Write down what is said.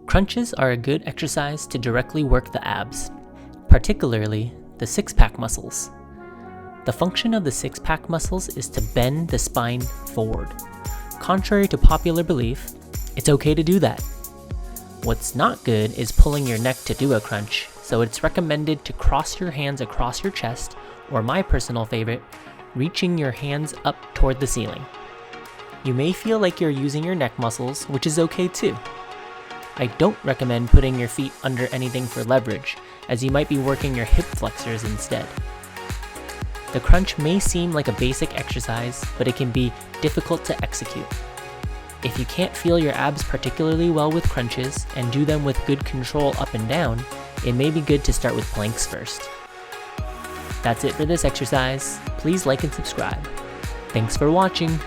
Crunches are a good exercise to directly work the abs, particularly the six-pack muscles. The function of the six-pack muscles is to bend the spine forward. Contrary to popular belief, it's okay to do that. What's not good is pulling your neck to do a crunch, so it's recommended to cross your hands across your chest, or my personal favorite, reaching your hands up toward the ceiling. You may feel like you're using your neck muscles, which is okay too. I don't recommend putting your feet under anything for leverage, as you might be working your hip flexors instead. The crunch may seem like a basic exercise, but it can be difficult to execute. If you can't feel your abs particularly well with crunches and do them with good control up and down, it may be good to start with planks first. That's it for this exercise. Please like and subscribe. Thanks for watching.